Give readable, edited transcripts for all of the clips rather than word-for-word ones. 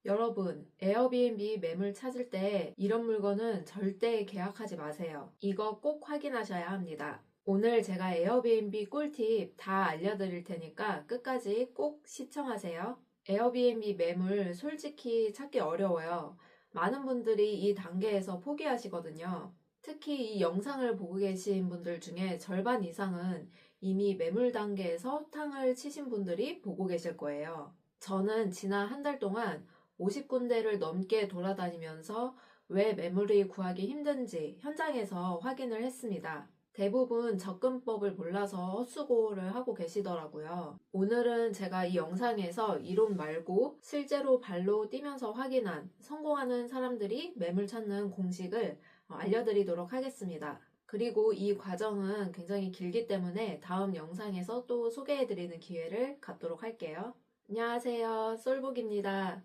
여러분, 에어비앤비 매물 찾을 때 이런 물건은 절대 계약하지 마세요. 이거 꼭 확인하셔야 합니다. 오늘 제가 에어비앤비 꿀팁 다 알려드릴 테니까 끝까지 꼭 시청하세요. 에어비앤비 매물 솔직히 찾기 어려워요. 많은 분들이 이 단계에서 포기하시거든요. 특히 이 영상을 보고 계신 분들 중에 절반 이상은 이미 매물 단계에서 탕을 치신 분들이 보고 계실 거예요. 저는 지난 한 달 동안 50군데를 넘게 돌아다니면서 왜 매물이 구하기 힘든지 현장에서 확인을 했습니다. 대부분 접근법을 몰라서 헛수고를 하고 계시더라고요. 오늘은 제가 이 영상에서 이론 말고 실제로 발로 뛰면서 확인한 성공하는 사람들이 매물 찾는 공식을 알려드리도록 하겠습니다. 그리고 이 과정은 굉장히 길기 때문에 다음 영상에서 또 소개해드리는 기회를 갖도록 할게요. 안녕하세요. 솔북입니다.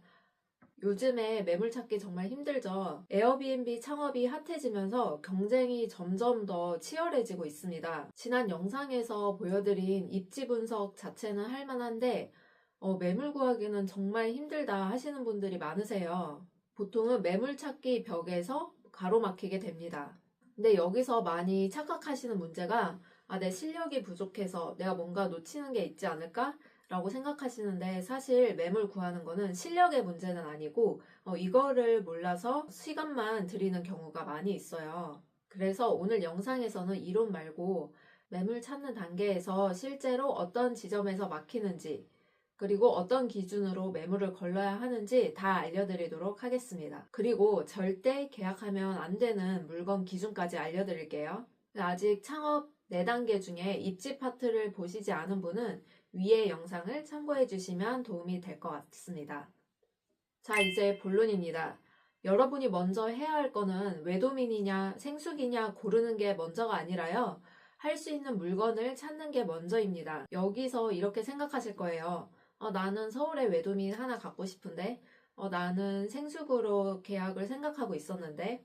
요즘에 매물 찾기 정말 힘들죠. 에어비앤비 창업이 핫해지면서 경쟁이 점점 더 치열해지고 있습니다. 지난 영상에서 보여드린 입지 분석 자체는 할만한데 매물 구하기는 정말 힘들다 하시는 분들이 많으세요. 보통은 매물 찾기 벽에서 가로막히게 됩니다. 근데 여기서 많이 착각하시는 문제가 내 실력이 부족해서 내가 뭔가 놓치는 게 있지 않을까? 라고 생각하시는데 사실 매물 구하는 거는 실력의 문제는 아니고 이거를 몰라서 시간만 들이는 경우가 많이 있어요. 그래서 오늘 영상에서는 이론 말고 매물 찾는 단계에서 실제로 어떤 지점에서 막히는지 그리고 어떤 기준으로 매물을 걸러야 하는지 다 알려드리도록 하겠습니다. 그리고 절대 계약하면 안 되는 물건 기준까지 알려드릴게요. 아직 창업 4단계 중에 입지 파트를 보시지 않은 분은 위의 영상을 참고해 주시면 도움이 될 것 같습니다. 자, 이제 본론입니다. 여러분이 먼저 해야 할 거는 외도민이냐 생숙이냐 고르는 게 먼저가 아니라요. 할 수 있는 물건을 찾는 게 먼저입니다. 여기서 이렇게 생각하실 거예요. 나는 서울에 외도민 하나 갖고 싶은데 나는 생숙으로 계약을 생각하고 있었는데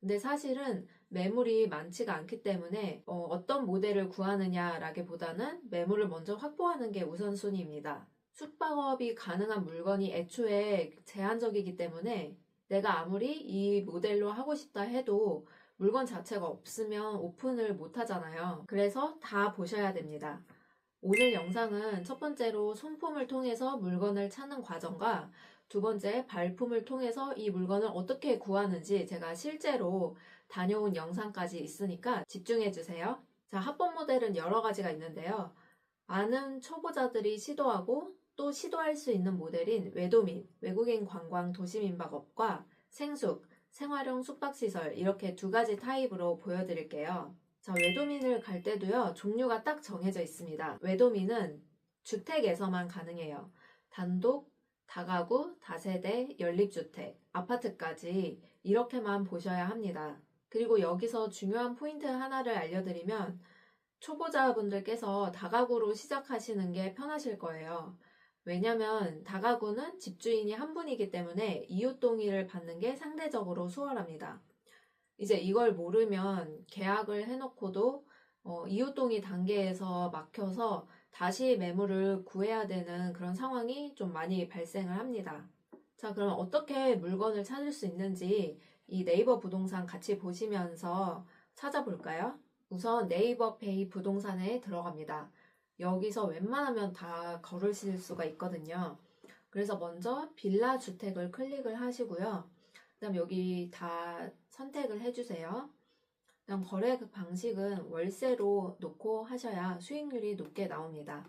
근데 사실은 매물이 많지가 않기 때문에 어떤 모델을 구하느냐라기보다는 매물을 먼저 확보하는 게 우선순위입니다. 숙박업이 가능한 물건이 애초에 제한적이기 때문에 내가 아무리 이 모델로 하고 싶다 해도 물건 자체가 없으면 오픈을 못 하잖아요. 그래서 다 보셔야 됩니다. 오늘 영상은 첫 번째로 손품을 통해서 물건을 찾는 과정과 두 번째 발품을 통해서 이 물건을 어떻게 구하는지 제가 실제로 다녀온 영상까지 있으니까 집중해 주세요. 자, 합법 모델은 여러 가지가 있는데요. 많은 초보자들이 시도하고 또 시도할 수 있는 모델인 외도민, 외국인 관광 도시민박업과 생숙, 생활형 숙박시설 이렇게 두 가지 타입으로 보여드릴게요. 자, 외도민을 갈 때도요, 종류가 딱 정해져 있습니다. 외도민은 주택에서만 가능해요. 단독, 다가구, 다세대, 연립주택, 아파트까지 이렇게만 보셔야 합니다. 그리고 여기서 중요한 포인트 하나를 알려드리면 초보자분들께서 다가구로 시작하시는 게 편하실 거예요. 왜냐면 다가구는 집주인이 한 분이기 때문에 이웃 동의를 받는 게 상대적으로 수월합니다. 이제 이걸 모르면 계약을 해놓고도 이웃 동의 단계에서 막혀서 다시 매물을 구해야 되는 그런 상황이 좀 많이 발생을 합니다. 자, 그럼 어떻게 물건을 찾을 수 있는지 이 네이버 부동산 같이 보시면서 찾아볼까요? 우선 네이버 페이 부동산에 들어갑니다. 여기서 웬만하면 다 걸으실 수가 있거든요. 그래서 먼저 빌라 주택을 클릭을 하시고요. 그다음 여기 다 선택을 해주세요. 그다음 거래 방식은 월세로 놓고 하셔야 수익률이 높게 나옵니다.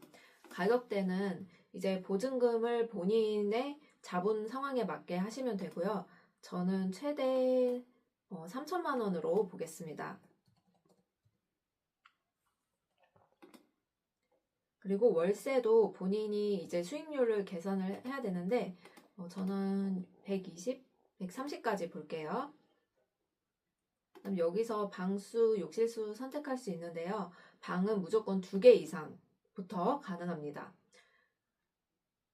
가격대는 이제 보증금을 본인의 자본 상황에 맞게 하시면 되고요. 저는 최대 3천만 원으로 보겠습니다. 그리고 월세도 본인이 이제 수익률을 계산을 해야 되는데 저는 120, 130까지 볼게요. 그럼 여기서 방수, 욕실수 선택할 수 있는데요. 방은 무조건 2개 이상부터 가능합니다.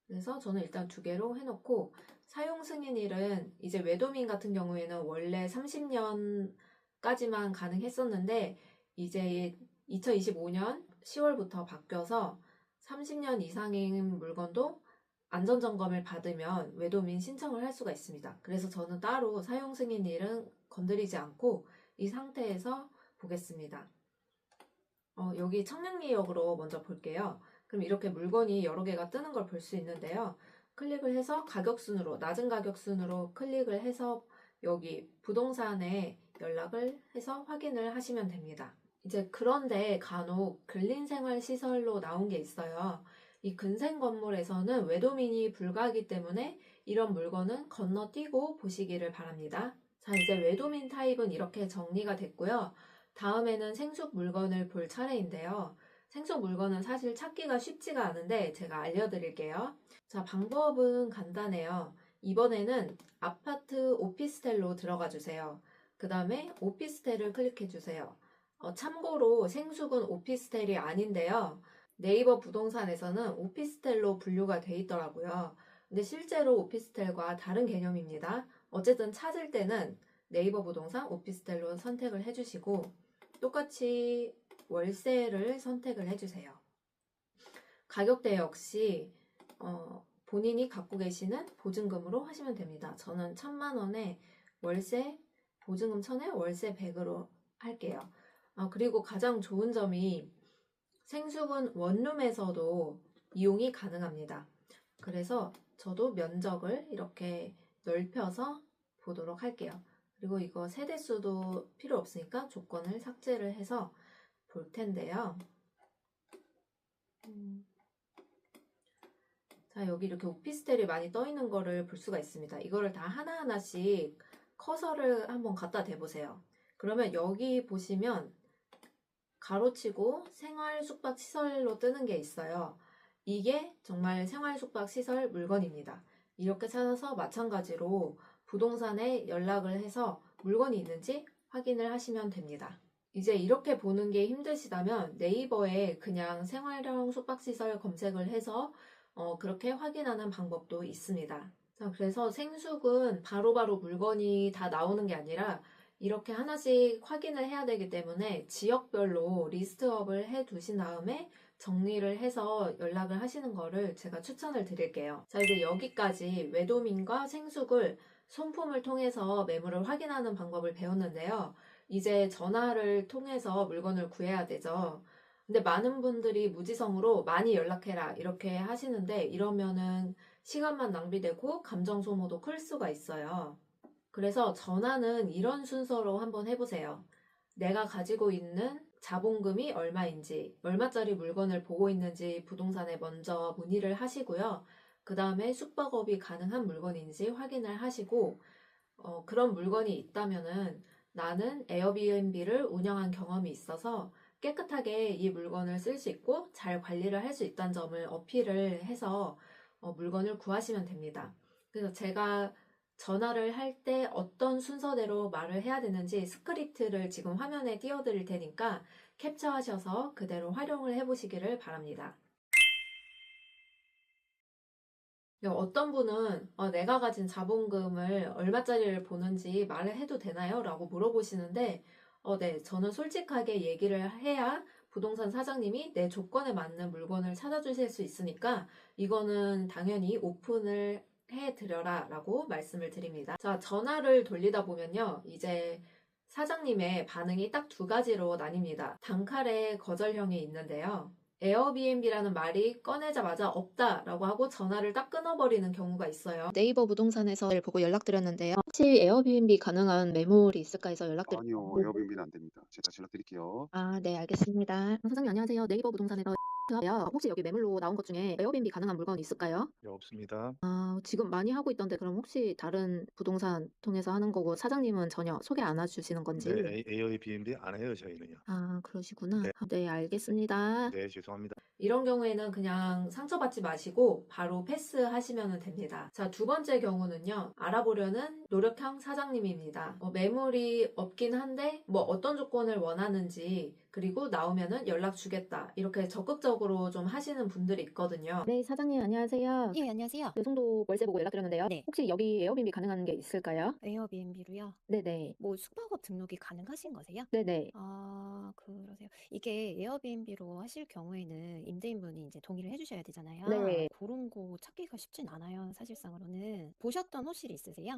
그래서 저는 일단 2개로 해놓고 사용 승인일은 이제 외도민 같은 경우에는 원래 30년까지만 가능했었는데 이제 2025년 10월부터 바뀌어서 30년 이상인 물건도 안전점검을 받으면 외도민 신청을 할 수가 있습니다. 그래서 저는 따로 사용 승인일은 건드리지 않고 이 상태에서 보겠습니다. 여기 청량리역으로 먼저 볼게요. 그럼 이렇게 물건이 여러 개가 뜨는 걸 볼 수 있는데요. 클릭을 해서 가격순으로, 낮은 가격순으로 클릭을 해서 여기 부동산에 연락을 해서 확인을 하시면 됩니다. 이제 그런데 간혹 근린생활시설로 나온 게 있어요. 이 근생 건물에서는 외도민이 불가하기 때문에 이런 물건은 건너뛰고 보시기를 바랍니다. 자, 이제 외도민 타입은 이렇게 정리가 됐고요. 다음에는 생숙 물건을 볼 차례인데요. 생숙 물건은 사실 찾기가 쉽지가 않은데 제가 알려드릴게요. 자, 방법은 간단해요. 이번에는 아파트 오피스텔로 들어가 주세요. 그 다음에 오피스텔을 클릭해 주세요. 참고로 생숙은 오피스텔이 아닌데요. 네이버 부동산에서는 오피스텔로 분류가 돼 있더라고요. 근데 실제로 오피스텔과 다른 개념입니다. 어쨌든 찾을 때는 네이버 부동산 오피스텔로 선택을 해주시고 똑같이 월세를 선택을 해주세요. 가격대 역시 본인이 갖고 계시는 보증금으로 하시면 됩니다. 저는 1,000만 원에 월세 보증금 1,000에 월세 100으로 할게요. 그리고 가장 좋은 점이 생숙은 원룸에서도 이용이 가능합니다. 그래서 저도 면적을 이렇게 넓혀서 보도록 할게요. 그리고 이거 세대수도 필요 없으니까 조건을 삭제를 해서 볼 텐데요. 자, 여기 이렇게 오피스텔이 많이 떠 있는 거를 볼 수가 있습니다. 이거를 다 하나하나씩 커서를 한번 갖다 대보세요. 그러면 여기 보시면 가로치고 생활 숙박 시설로 뜨는 게 있어요. 이게 정말 생활 숙박 시설 물건입니다. 이렇게 찾아서 마찬가지로 부동산에 연락을 해서 물건이 있는지 확인을 하시면 됩니다. 이제 이렇게 보는 게 힘드시다면 네이버에 그냥 생활형 숙박시설 검색을 해서 그렇게 확인하는 방법도 있습니다. 자, 그래서 생숙은 바로바로 물건이 다 나오는 게 아니라 이렇게 하나씩 확인을 해야 되기 때문에 지역별로 리스트업을 해 두신 다음에 정리를 해서 연락을 하시는 거를 제가 추천을 드릴게요. 자, 이제 여기까지 외도민과 생숙을 손품을 통해서 매물을 확인하는 방법을 배웠는데요. 이제 전화를 통해서 물건을 구해야 되죠. 근데 많은 분들이 무지성으로 많이 연락해라 이렇게 하시는데 이러면은 시간만 낭비되고 감정 소모도 클 수가 있어요. 그래서 전화는 이런 순서로 한번 해보세요. 내가 가지고 있는 자본금이 얼마인지, 얼마짜리 물건을 보고 있는지 부동산에 먼저 문의를 하시고요. 그 다음에 숙박업이 가능한 물건인지 확인을 하시고, 그런 물건이 있다면은 나는 에어비앤비를 운영한 경험이 있어서 깨끗하게 이 물건을 쓸 수 있고 잘 관리를 할 수 있다는 점을 어필을 해서 물건을 구하시면 됩니다. 그래서 제가 전화를 할 때 어떤 순서대로 말을 해야 되는지 스크립트를 지금 화면에 띄워드릴 테니까 캡처하셔서 그대로 활용을 해보시기를 바랍니다. 어떤 분은 내가 가진 자본금을 얼마짜리를 보는지 말을 해도 되나요? 라고 물어보시는데 네, 저는 솔직하게 얘기를 해야 부동산 사장님이 내 조건에 맞는 물건을 찾아주실 수 있으니까 이거는 당연히 오픈을 해드려라 라고 말씀을 드립니다. 자, 전화를 돌리다 보면요. 이제 사장님의 반응이 딱 두 가지로 나뉩니다. 단칼에 거절형이 있는데요. 에어비앤비라는 말이 꺼내자마자 없다라고 하고 전화를 딱 끊어버리는 경우가 있어요. 네이버 부동산에서 보고 연락드렸는데요. 혹시 에어비앤비 가능한 매물이 있을까 해서 아니요, 에어비앤비는 안 됩니다. 제가 연락드릴게요. 네, 알겠습니다. 사장님 안녕하세요. 네이버 부동산에서 요. 혹시 여기 매물로 나온 것 중에 에어비앤비 가능한 물건 있을까요? 네, 없습니다. 지금 많이 하고 있던데 그럼 혹시 다른 부동산 통해서 하는 거고 사장님은 전혀 소개 안 해주시는 건지? 네, 에어비앤비 안 해요, 저희는요. 그러시구나. 네. 네, 알겠습니다. 네, 죄송합니다. 이런 경우에는 그냥 상처받지 마시고 바로 패스하시면 됩니다. 자, 두 번째 경우는요. 알아보려는 노력형 사장님입니다. 매물이 없긴 한데 어떤 조건을 원하는지 그리고 나오면은 연락 주겠다. 이렇게 적극적으로 좀 하시는 분들이 있거든요. 네, 사장님 안녕하세요. 예, 안녕하세요. 그 송도 월세 보고 연락드렸는데요. 네. 혹시 여기 에어비앤비 가능한 게 있을까요? 에어비앤비로요? 네네. 뭐 숙박업 등록이 가능하신 거세요? 네네. 아, 그러세요. 이게 에어비앤비로 하실 경우에는 임대인분이 이제 동의를 해주셔야 되잖아요. 네. 그런 거 찾기가 쉽진 않아요, 사실상으로는. 보셨던 호실이 있으세요?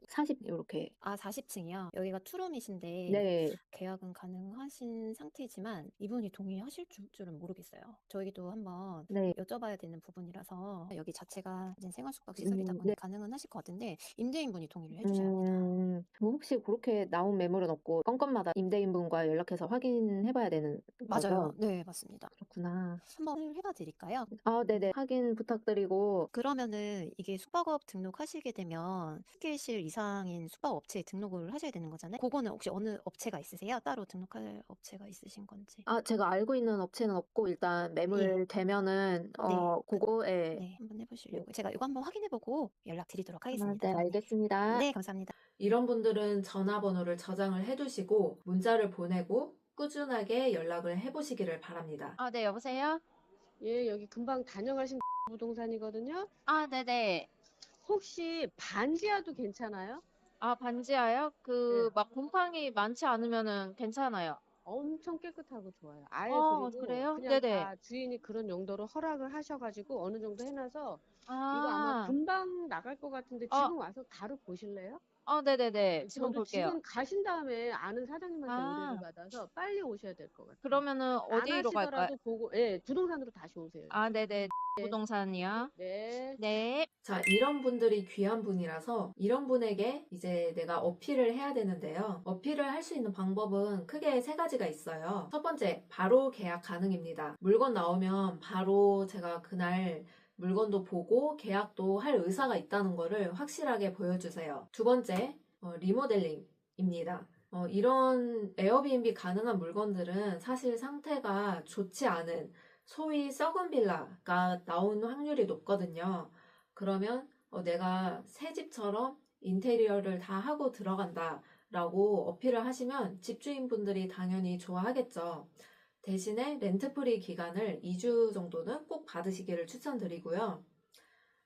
40 이렇게. 아, 40층이요. 여기가 투룸이신데 네. 계약은 가능하신 상태지만 이분이 동의하실 줄은 모르겠어요. 저희도 한번 네. 여쭤봐야 되는 부분이라서 여기 자체가 이제 생활숙박시설이다 보니 네. 가능은 하실 것 같은데 임대인분이 동의를 해주셔야 합니다. 뭐 혹시 그렇게 나온 매물은 없고 건건마다 임대인분과 연락해서 확인해봐야 되는 맞아요. 거죠? 네, 맞습니다. 그렇구나. 한번 해봐 드릴까요? 아, 네네. 확인 부탁드리고. 그러면은 이게 숙박업 등록하시게 되면 10개실 이상인 숙박업체에 등록을 하셔야 되는 거잖아요. 그거는 혹시 어느 업체가 있으세요? 따로 등록할 업체가 있으신 건지. 아, 제가 알고 있는 업체는 없고 일단 매물 되면은 그거에 네, 한번 해보시려고. 제가 이거 한번 확인해보고 연락드리도록 아, 하겠습니다. 네, 알겠습니다. 네, 감사합니다. 이런 분들은 전화번호를 저장을 해두시고 문자를 보내고 꾸준하게 연락을 해보시기를 바랍니다. 아, 네, 여보세요? 예, 여기 금방 다녀가신 부동산이거든요. 아, 네네. 혹시 반지하도 괜찮아요? 아, 반지하요? 막 곰팡이 많지 않으면은 괜찮아요. 엄청 깨끗하고 좋아요. 아예 어, 그리고 그래요? 그냥 네네. 다 주인이 그런 용도로 허락을 하셔가지고 어느 정도 해놔서 이거 아마 아, 금방 나갈 것 같은데 어, 지금 와서 바로 보실래요? 네네네. 지금 저도 볼게요. 지금 가신 다음에 아는 사장님한테 의뢰를 아, 받아서 빨리 오셔야 될 것 같아요. 그러면은 안 어디로 갈까요? 하시더라도 보고, 예, 부동산으로 다시 오세요. 아, 네네. 부동산이요? 네. 네. 자, 이런 분들이 귀한 분이라서 이런 분에게 이제 내가 어필을 해야 되는데요. 어필을 할 수 있는 방법은 크게 세 가지가 있어요. 첫 번째, 바로 계약 가능입니다. 물건 나오면 바로 제가 그날 물건도 보고 계약도 할 의사가 있다는 거를 확실하게 보여주세요. 두 번째, 리모델링입니다. 이런 에어비앤비 가능한 물건들은 사실 상태가 좋지 않은 소위 썩은 빌라가 나온 확률이 높거든요. 그러면 내가 새 집처럼 인테리어를 다 하고 들어간다 라고 어필을 하시면 집주인분들이 당연히 좋아하겠죠. 대신에 렌트프리 기간을 2주 정도는 꼭 받으시기를 추천드리고요.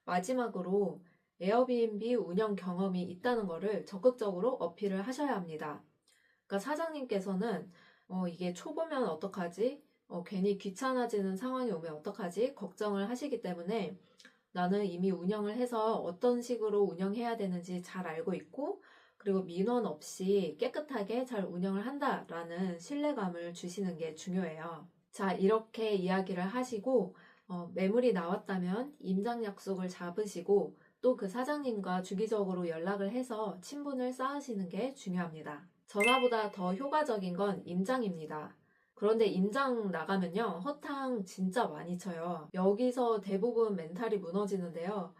마지막으로 에어비앤비 운영 경험이 있다는 것을 적극적으로 어필을 하셔야 합니다. 그러니까 사장님께서는 이게 초보면 어떡하지? 괜히 귀찮아지는 상황이 오면 어떡하지? 걱정을 하시기 때문에 나는 이미 운영을 해서 어떤 식으로 운영해야 되는지 잘 알고 있고 그리고 민원 없이 깨끗하게 잘 운영을 한다라는 신뢰감을 주시는 게 중요해요. 자, 이렇게 이야기를 하시고 매물이 나왔다면 임장 약속을 잡으시고 또 그 사장님과 주기적으로 연락을 해서 친분을 쌓으시는 게 중요합니다. 전화보다 더 효과적인 건 임장입니다. 그런데 임장 나가면요, 허탕 진짜 많이 쳐요. 여기서 대부분 멘탈이 무너지는데요.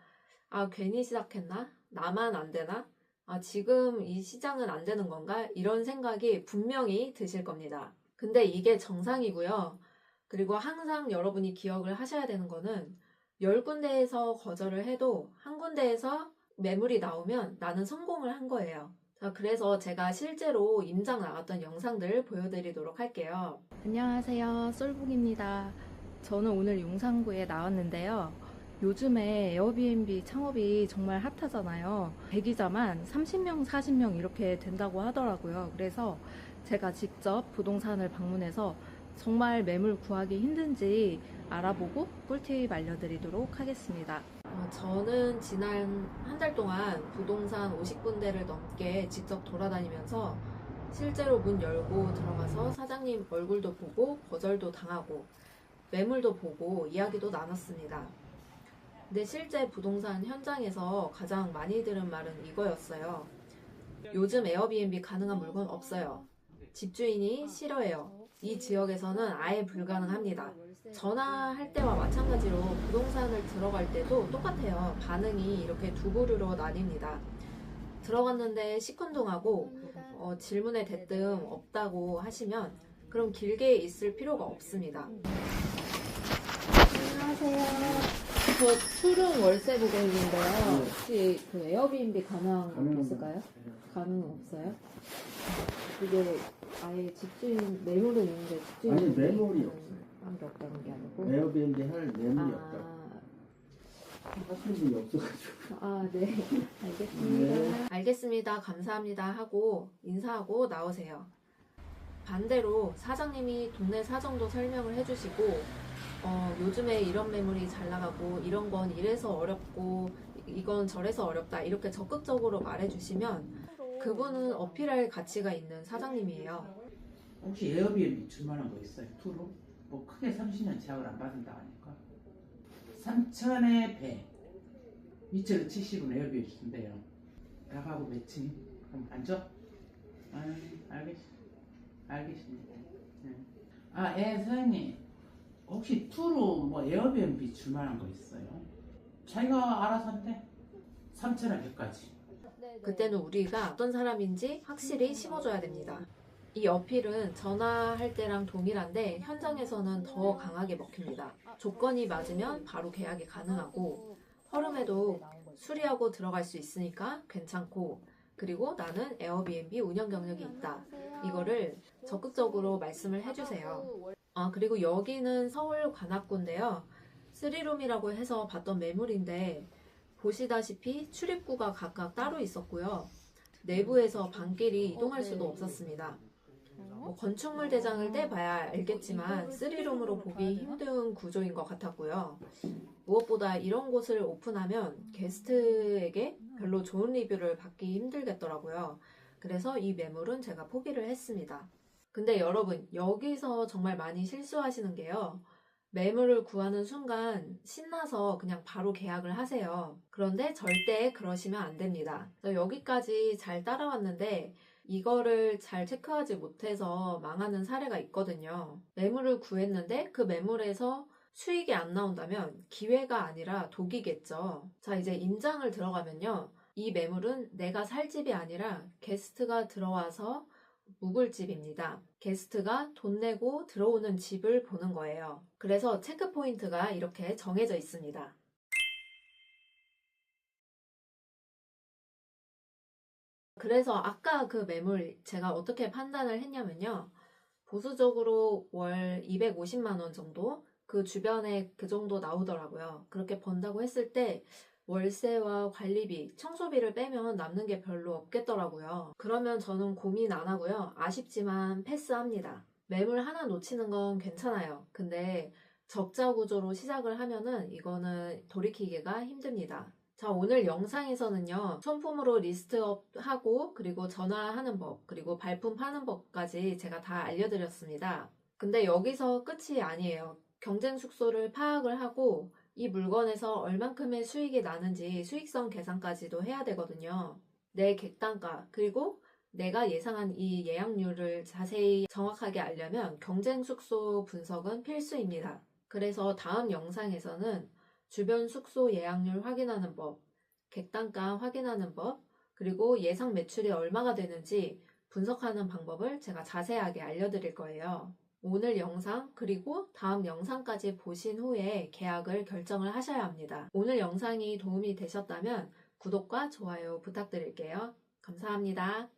아, 괜히 시작했나? 나만 안 되나? 아, 지금 이 시장은 안 되는 건가? 이런 생각이 분명히 드실 겁니다. 근데 이게 정상이고요. 그리고 항상 여러분이 기억을 하셔야 되는 거는 10군데에서 거절을 해도 한 군데에서 매물이 나오면 나는 성공을 한 거예요. 자, 그래서 제가 실제로 임장 나갔던 영상들 보여드리도록 할게요. 안녕하세요. 쏠북입니다. 저는 오늘 용산구에 나왔는데요. 요즘에 에어비앤비 창업이 정말 핫하잖아요. 대기자만 30명, 40명 이렇게 된다고 하더라고요. 그래서 제가 직접 부동산을 방문해서 정말 매물 구하기 힘든지 알아보고 꿀팁 알려드리도록 하겠습니다. 저는 지난 한 달 동안 부동산 50군데를 넘게 직접 돌아다니면서 실제로 문 열고 들어가서 사장님 얼굴도 보고 거절도 당하고 매물도 보고 이야기도 나눴습니다. 근데 실제 부동산 현장에서 가장 많이 들은 말은 이거였어요. 요즘 에어비앤비 가능한 물건 없어요. 집주인이 싫어해요. 이 지역에서는 아예 불가능합니다. 전화할 때와 마찬가지로 부동산을 들어갈 때도 똑같아요. 반응이 이렇게 두 부류로 나뉩니다. 들어갔는데 시큰둥하고 질문에 대뜸 없다고 하시면 그럼 길게 있을 필요가 없습니다. 안녕하세요. 저 투룸 월세 보고 있는데요. 혹시 그 에어비앤비 가능한 거 있을까요? 가능은 없어요? 이게 아예 집주인 매물은 있는데 집주인 아니, 매물이 한게 없다는 게 아니고. 에어비앤비 할 매물이 없다. 하시는 분이 없어가지고. 네. 알겠습니다. 네. 알겠습니다. 감사합니다. 하고 인사하고 나오세요. 반대로 사장님이 동네 사정도 설명을 해주시고 요즘에 이런 매물이 잘 나가고 이런 건 이래서 어렵고 이건 저래서 어렵다 이렇게 적극적으로 말해주시면 그분은 어필할 가치가 있는 사장님이에요. 혹시 에어비앤비 줄만한 거 있어요? 투룸? 뭐 크게 30년 제약을 안 받는다 하니까 3천에 배 2,070은 에어비앤비 준대요. 나가고 몇 층? 그럼 앉아? 알겠습니다. 네. 사장님 혹시 투룸 뭐 에어비앤비 줄만한 거 있어요? 자기가 알아서 한대 3천에 배까지. 그때는 우리가 어떤 사람인지 확실히 심어줘야 됩니다. 이 어필은 전화할 때랑 동일한데 현장에서는 더 강하게 먹힙니다. 조건이 맞으면 바로 계약이 가능하고 허름해도 수리하고 들어갈 수 있으니까 괜찮고 그리고 나는 에어비앤비 운영 경력이 있다. 이거를 적극적으로 말씀을 해주세요. 그리고 여기는 서울 관악구인데요. 3룸이라고 해서 봤던 매물인데 보시다시피 출입구가 각각 따로 있었고요. 내부에서 방끼리 이동할 수도 없었습니다. 건축물 대장을 떼봐야 알겠지만 3룸으로 보기 힘든 구조인 것 같았고요. 무엇보다 이런 곳을 오픈하면 게스트에게 별로 좋은 리뷰를 받기 힘들겠더라고요. 그래서 이 매물은 제가 포기를 했습니다. 근데 여러분 여기서 정말 많이 실수하시는 게요. 매물을 구하는 순간 신나서 그냥 바로 계약을 하세요. 그런데 절대 그러시면 안 됩니다. 여기까지 잘 따라왔는데 이거를 잘 체크하지 못해서 망하는 사례가 있거든요. 매물을 구했는데 그 매물에서 수익이 안 나온다면 기회가 아니라 독이겠죠. 자, 이제 임장을 들어가면요. 이 매물은 내가 살 집이 아니라 게스트가 들어와서 묵을 집입니다. 게스트가 돈 내고 들어오는 집을 보는 거예요. 그래서 체크 포인트가 이렇게 정해져 있습니다. 그래서 아까 그 매물 제가 어떻게 판단을 했냐면요. 보수적으로 월 250만 원 정도? 그 주변에 그 정도 나오더라고요. 그렇게 번다고 했을 때 월세와 관리비, 청소비를 빼면 남는 게 별로 없겠더라고요. 그러면 저는 고민 안 하고요. 아쉽지만 패스합니다. 매물 하나 놓치는 건 괜찮아요. 근데 적자 구조로 시작을 하면은 이거는 돌이키기가 힘듭니다. 자, 오늘 영상에서는요. 손품으로 리스트업하고 그리고 전화하는 법, 그리고 발품 파는 법까지 제가 다 알려드렸습니다. 근데 여기서 끝이 아니에요. 경쟁 숙소를 파악을 하고 이 물건에서 얼만큼의 수익이 나는지 수익성 계산까지도 해야 되거든요. 내 객단가 그리고 내가 예상한 이 예약률을 자세히 정확하게 알려면 경쟁 숙소 분석은 필수입니다. 그래서 다음 영상에서는 주변 숙소 예약률 확인하는 법, 객단가 확인하는 법, 그리고 예상 매출이 얼마가 되는지 분석하는 방법을 제가 자세하게 알려드릴 거예요. 오늘 영상 그리고 다음 영상까지 보신 후에 계약을 결정을 하셔야 합니다. 오늘 영상이 도움이 되셨다면 구독과 좋아요 부탁드릴게요. 감사합니다.